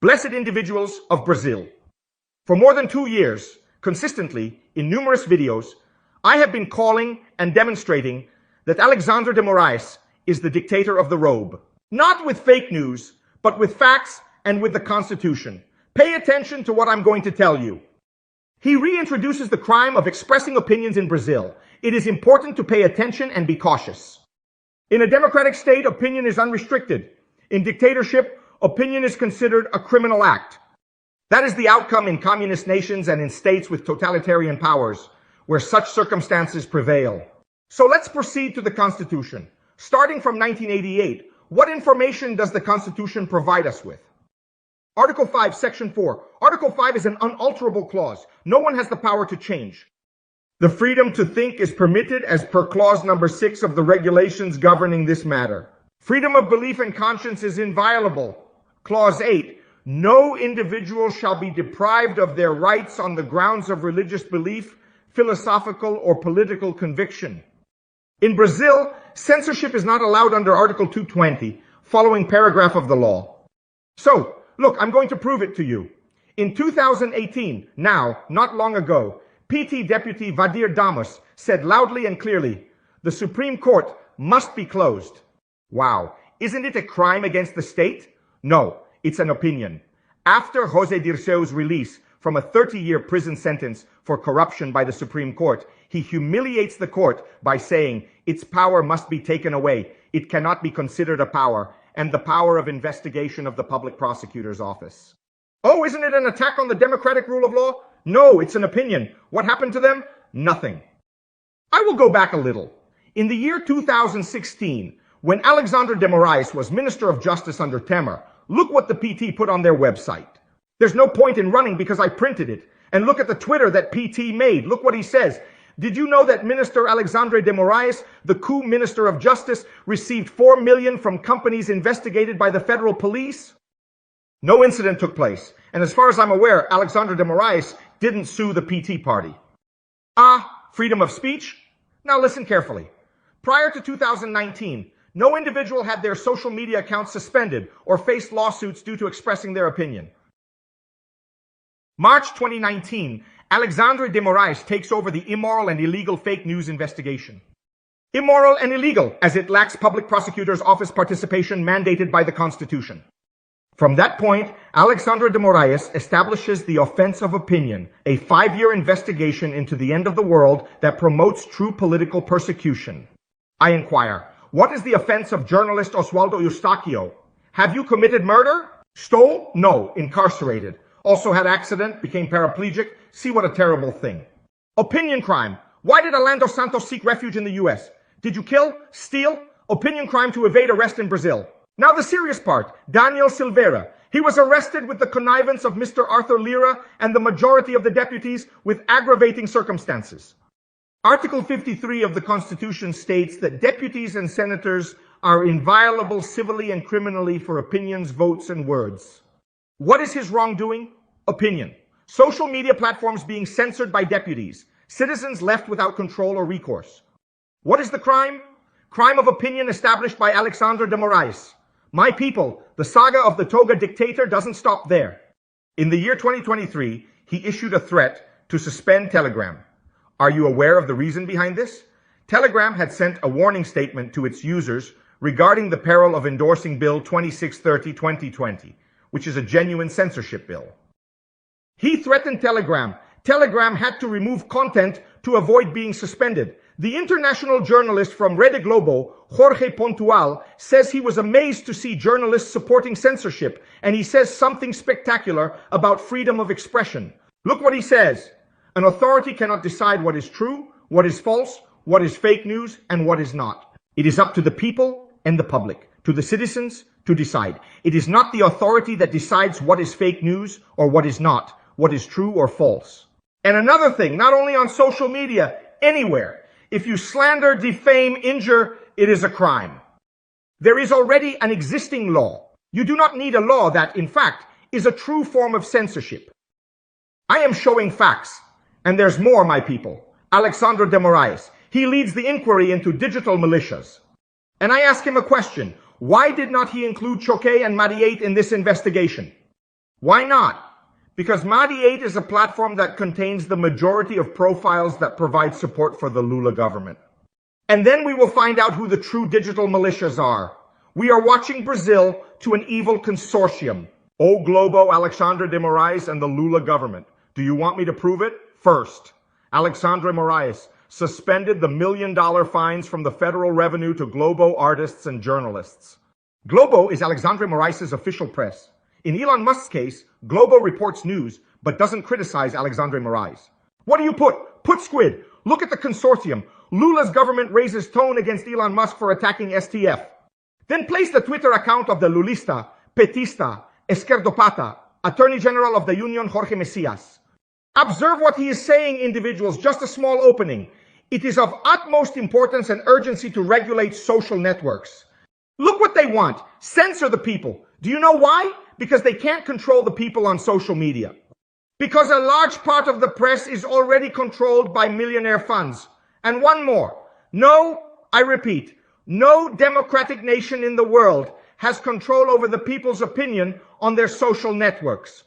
blessed individuals of Brazil. For more than 2 years, consistently, in numerous videos, I have been calling and demonstrating that Alexandre de Moraes is the dictator of the robe. Not with fake news, but with facts and with the Constitution. Pay attention to what I'm going to tell you. He reintroduces the crime of expressing opinions in Brazil. It is important to pay attention and be cautious. In a democratic state, opinion is unrestricted. In dictatorship, opinion is considered a criminal act. That is the outcome in communist nations and in states with totalitarian powers, where such circumstances prevail. So let's proceed to the Constitution. Starting from 1988, what information does the Constitution provide us with? Article 5, Section 4. Article 5 is an unalterable clause. No one has the power to change. The freedom to think is permitted as per clause number 6 of the regulations governing this matter. Freedom of belief and conscience is inviolable. Clause 8. No individual shall be deprived of their rights on the grounds of religious belief, philosophical, or political conviction. In Brazil, censorship is not allowed under Article 220, following paragraph of the law. So, look, I'm going to prove it to you. In 2018, now, not long ago, PT Deputy Vadir Damas said loudly and clearly, the Supreme Court must be closed. Wow, isn't it a crime against the state? No, it's an opinion. After José Dirceu's release from a 30-year prison sentence for corruption by the Supreme Court, he humiliates the court by saying its power must be taken away. It cannot be considered a power, and the power of investigation of the public prosecutor's office. Oh, isn't it an attack on the democratic rule of law? No, it's an opinion. What happened to them? Nothing. I will go back a little. In the year 2016, when Alexandre de Moraes was Minister of Justice under Temer, look what the PT put on their website. There's no point in running because I printed it. And look at the Twitter that PT made. Look what he says. Did you know that Minister Alexandre de Moraes, the coup Minister of Justice, received $4 million from companies investigated by the federal police? No incident took place. And as far as I'm aware, Alexandre de Moraes didn't sue the PT party. Freedom of speech? Now listen carefully. Prior to 2019, no individual had their social media accounts suspended or faced lawsuits due to expressing their opinion. March 2019, Alexandre de Moraes takes over the immoral and illegal fake news investigation. Immoral and illegal, as it lacks public prosecutor's office participation mandated by the Constitution. From that point, Alexandre de Moraes establishes the offense of opinion, a 5-year investigation into the end of the world that promotes true political persecution. I inquire, what is the offense of journalist Oswaldo Eustáquio? Have you committed murder? Stole? No. Incarcerated. Also had accident, became paraplegic. See what a terrible thing. Opinion crime. Why did Orlando Santos seek refuge in the US? Did you kill? Steal? Opinion crime to evade arrest in Brazil. Now the serious part. Daniel Silveira. He was arrested with the connivance of Mr. Arthur Lira and the majority of the deputies with aggravating circumstances. Article 53 of the Constitution states that deputies and senators are inviolable civilly and criminally for opinions, votes, and words. What is his wrongdoing? Opinion. Social media platforms being censored by deputies. Citizens left without control or recourse. What is the crime? Crime of opinion established by Alexandre de Moraes. My people, the saga of the Toga dictator doesn't stop there. In the year 2023, he issued a threat to suspend Telegram. Are you aware of the reason behind this? Telegram had sent a warning statement to its users regarding the peril of endorsing Bill 2630/2020, which is a genuine censorship bill. He threatened Telegram. Telegram had to remove content to avoid being suspended. The international journalist from Rede Globo, Jorge Pontual, says he was amazed to see journalists supporting censorship, and he says something spectacular about freedom of expression. Look what he says. An authority cannot decide what is true, what is false, what is fake news, and what is not. It is up to the people and the public, to the citizens, to decide. It is not the authority that decides what is fake news or what is not, what is true or false. And another thing, not only on social media, anywhere. If you slander, defame, injure, it is a crime. There is already an existing law. You do not need a law that, in fact, is a true form of censorship. I am showing facts. And there's more, my people. Alexandre de Moraes. He leads the inquiry into digital militias. And I ask him a question. Why did not he include Choquet and Mariette in this investigation? Why not? Because Madi8 is a platform that contains the majority of profiles that provide support for the Lula government. And then we will find out who the true digital militias are. We are watching Brazil to an evil consortium. O Globo, Alexandre de Moraes, and the Lula government. Do you want me to prove it? First, Alexandre Moraes suspended the $1 million fines from the federal revenue to Globo artists and journalists. Globo is Alexandre Moraes' official press. In Elon Musk's case, Globo reports news, but doesn't criticize Alexandre Moraes. What do you put? Put squid. Look at the consortium. Lula's government raises tone against Elon Musk for attacking STF. Then place the Twitter account of the Lulista, Petista, Esquerdopata, Attorney General of the Union Jorge Messias. Observe what he is saying, individuals, just a small opening. It is of utmost importance and urgency to regulate social networks. Look what they want. Censor the people. Do you know why? Because they can't control the people on social media. Because a large part of the press is already controlled by millionaire funds. And one more. No, I repeat, no democratic nation in the world has control over the people's opinion on their social networks.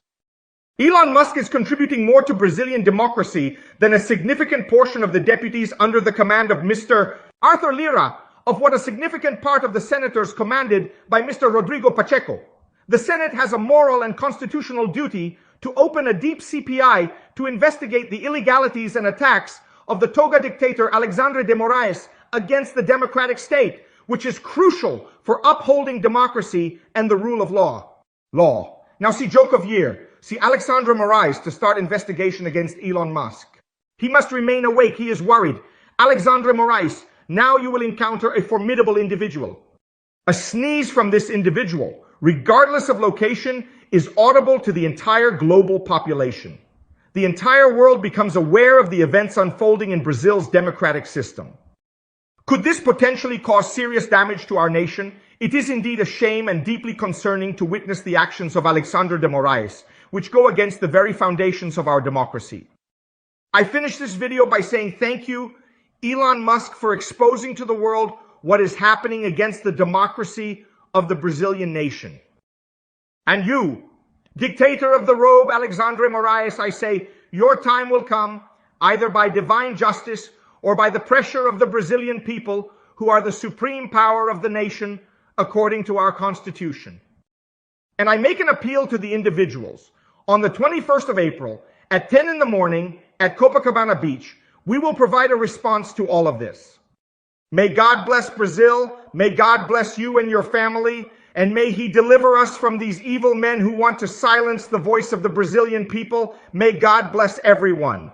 Elon Musk is contributing more to Brazilian democracy than a significant portion of the deputies under the command of Mr. Arthur Lira, of what a significant part of the senators commanded by Mr. Rodrigo Pacheco. The Senate has a moral and constitutional duty to open a deep CPI to investigate the illegalities and attacks of the toga dictator Alexandre de Moraes against the democratic state, which is crucial for upholding democracy and the rule of law. Now see joke of year. See Alexandre Moraes to start investigation against Elon Musk. He must remain awake. He is worried. Alexandre Moraes, now you will encounter a formidable individual. A sneeze from this individual, regardless of location, is audible to the entire global population. The entire world becomes aware of the events unfolding in Brazil's democratic system. Could this potentially cause serious damage to our nation? It is indeed a shame and deeply concerning to witness the actions of Alexandre de Moraes, which go against the very foundations of our democracy. I finish this video by saying thank you, Elon Musk, for exposing to the world what is happening against the democracy of the Brazilian nation. And you, dictator of the robe, Alexandre Moraes, I say, your time will come, either by divine justice or by the pressure of the Brazilian people, who are the supreme power of the nation, according to our Constitution. And I make an appeal to the individuals. On the 21st of April, at 10 in the morning, at Copacabana Beach, we will provide a response to all of this. May God bless Brazil, may God bless you and your family, and may He deliver us from these evil men who want to silence the voice of the Brazilian people. May God bless everyone.